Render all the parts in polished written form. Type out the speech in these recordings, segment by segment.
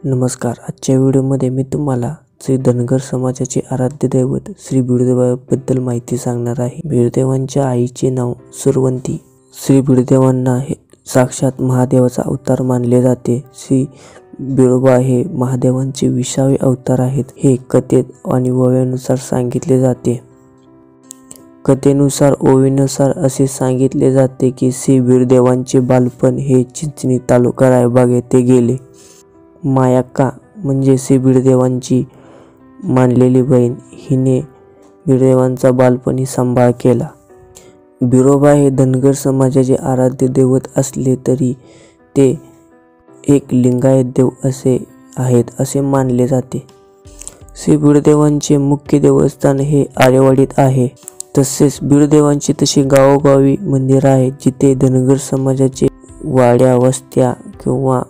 नमस्कार. आजच्या व्हिडिओमध्ये मी तुम्हाला श्री धनगर समाजाचे आराध्य दैवत श्री बिडदेवाबद्दल माहिती सांगणार आहे. बिडदेवांच्या आईचे नाव सुरवंती. श्री बिडदेवांना हे साक्षात महादेवाचा अवतार मानले जाते. श्री बिडोबा हे महादेवांचे 20वे अवतार आहेत. हे कथेत आणि ओव्यानुसार सांगितले जाते. कथेनुसार ओवीनुसार असे सांगितले जाते की श्री बिडदेवांचे बालपण हे चिंचणी तालुका रायबाग येथे गेले. मायाक्का म्हणजे श्री बिडदेवांची मानलेली बहीण, हिने बिडदेवांचा बालपणी सांभाळ केला. बिडोबा हे धनगर समाजाचे आराध्य दैवत असले तरी ते एक लिंगायत देव असे मानले जाते. श्री बिडदेवांचे मुख्य देवस्थान हे आरेवाडीत आहे. तसेच बिडदेवांची तशी गावोगावी मंदिर आहेत जिथे धनगर समाजाचे वाड्या वस्त्या किंवा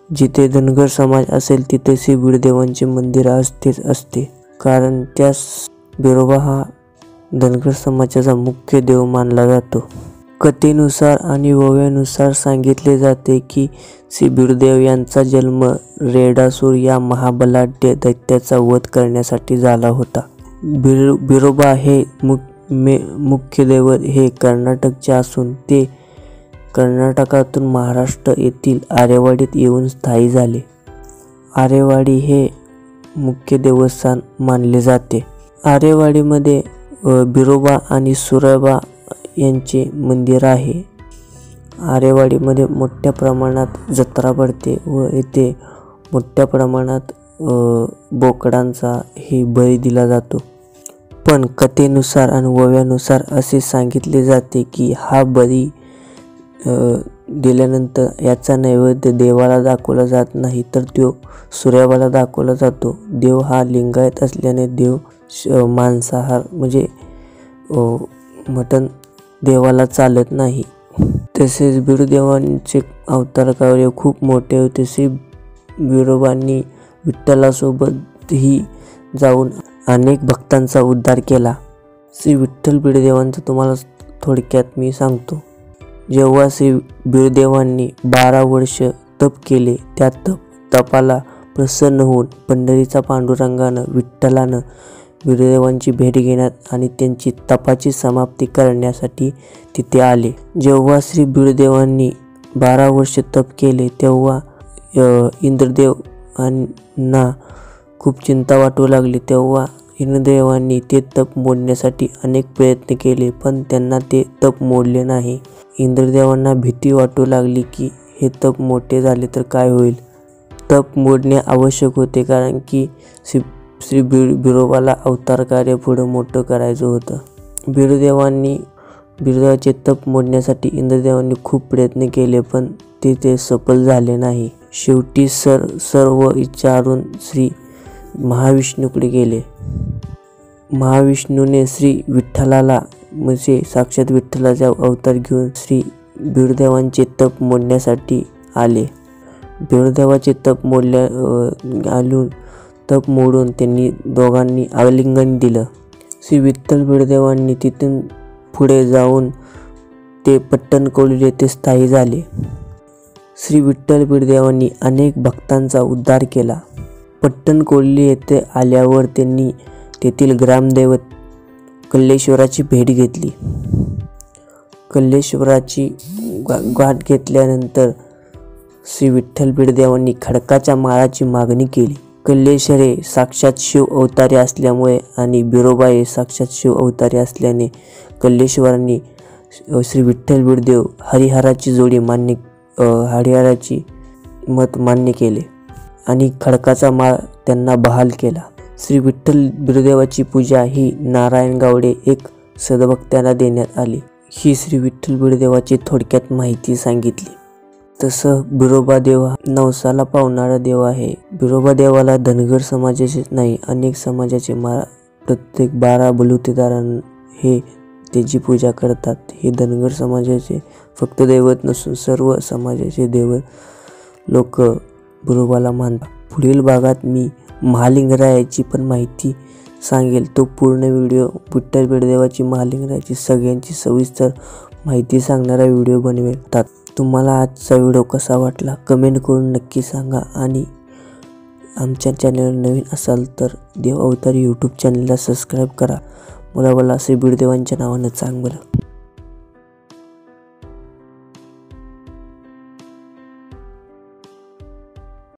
जिथे धनगर समाज असेल तिथे श्री बिडदेवांचे मंदिर असते. कारण त्यास बिडोबा हा धनगर समाजाचा मुख्य देव मानला जातो. कथेनुसार आणि ओव्यानुसार सांगितले जाते की श्री बिडदेव यांचा जन्म रेडासूर या महाबलाढ्य दैत्याचा वध करण्यासाठी झाला होता. बिडोबा हे मुख्य दैवत हे कर्नाटकचे असून ते कर्नाटकातून महाराष्ट्र येथील आरेवाडीत येऊन स्थायी झाले. आरेवाडी हे मुख्य देवस्थान मानले जाते. आरेवाडीमध्ये बिडोबा आणि सुरबा यांचे मंदिर आहे. आरेवाडीमध्ये मोठ्या प्रमाणात जत्रा भरते व येथे मोठ्या प्रमाणात बोकडांचा हे बळी दिला जातो. पण कथेनुसार आणि ओव्यानुसार असे सांगितले जाते की हा बळी दिल्यानंतर याचा नैवेद्य देवाला दाखवला जात नाही, तर तो सूर्याबाला दाखवला जातो. देव हा लिंगायत असल्याने देव मांसाहार म्हणजे मटण देवाला चालत नाही. तसेच बिडदेवांचे अवतार कार्य खूप मोठे होते. श्री बिडोबांनी विठ्ठलासोबतही जाऊन अनेक भक्तांचा उद्धार केला. श्री विठ्ठल बिडदेवांचं तुम्हाला थोडक्यात मी सांगतो. जेव्हा श्री बिडदेवांनी 12 वर्ष तप केले, त्या तपाला प्रसन्न होऊन पंढरीचा पांडुरंगानं विठ्ठलानं बिडदेवांची भेट घेण्यात आणि त्यांची तपाची समाप्ती करण्यासाठी तिथे आले. जेव्हा श्री बिडदेवांनी 12 वर्ष तप केले तेव्हा इंद्रदेवांना खूप चिंता वाटू लागली. तेव्हा इंद्रदेवांनी ते तप मोडण्यासाठी अनेक प्रयत्न केले, पण त्यांना ते तप मोडले नाही. इंद्रदेवांना भीती वाटू लागली की हे तप मोठे झाले तर काय होईल. तप मोडणे आवश्यक होते कारण की श्री बिडोबाला अवतार कार्य पुढं मोठं करायचं होतं. बिडदेवाचे तप मोडण्यासाठी इंद्रदेवांनी खूप प्रयत्न केले, पण ते सफल झाले नाही. शेवटी सर्व विचारून श्री महाविष्णूकडे गेले. महाविष्णूने श्री विठ्ठलाला म्हणजे साक्षात विठ्ठलाचा अवतार घेऊन श्री बिडदेवांचे तप मोडण्यासाठी आले. बिडदेवाचे तप मोडून त्यांनी दोघांनी आलिंगन दिलं. श्री विठ्ठल बिडदेवांनी तिथून पुढे जाऊन ते पट्टणकौली येथे स्थायी झाले. श्री विठ्ठल बिडदेवांनी अनेक भक्तांचा उद्धार केला. पट्टणकौली येथे आल्यावर त्यांनी तेथील ग्रामदैवत कल्लेश्वराची भेट घेतली. कल्लेश्वराची गाठ घेतल्यानंतर श्री विठ्ठल बिडदेवांनी खडकाच्या माळाची मागणी केली. कल्लेश्वर हे साक्षात शिव अवतारी असल्यामुळे आणि बिडोबा हे साक्षात शिव अवतारी असल्याने कल्लेश्वरांनी श्री विठ्ठल बिडदेव हरिहराची मत मान्य केले आणि खडकाचा माळ त्यांना बहाल केला. श्री विठ्ठल बिडदेवाची पूजा ही नारायण गावडे एक सद्भक्तांना देण्यात आली. ही श्री विठ्ठल बिडदेवाची थोडक्यात माहिती सांगितली. तसं बिडोबा देव नवसाला पावणारा देव आहे. बिडोबा देवाला धनगर समाजाचेच नाही अनेक समाजाचे प्रत्येक 12 बलुतेदारांना हे त्याची पूजा करतात. हे धनगर समाजाचे फक्त दैवत नसून सर्व समाजाचे दैवत लोक बिडोबाला मानतात. पुढील भागात मी महालिंगरायाची पण माहिती सांगेल. तो पूर्ण व्हिडिओ विठ्ठल बिडदेवाची महालिंगरायाची सगळ्यांची सविस्तर माहिती सांगणारा व्हिडिओ बनवेल. तुम्हाला आजचा व्हिडिओ कसा वाटला कमेंट करून नक्की सांगा आणि आमच्या चॅनलवर नवीन असाल तर देव अवतार यूट्यूब चॅनलला सबस्क्राईब करा. मला असे बीडदेवांच्या नावानं सांग बरं.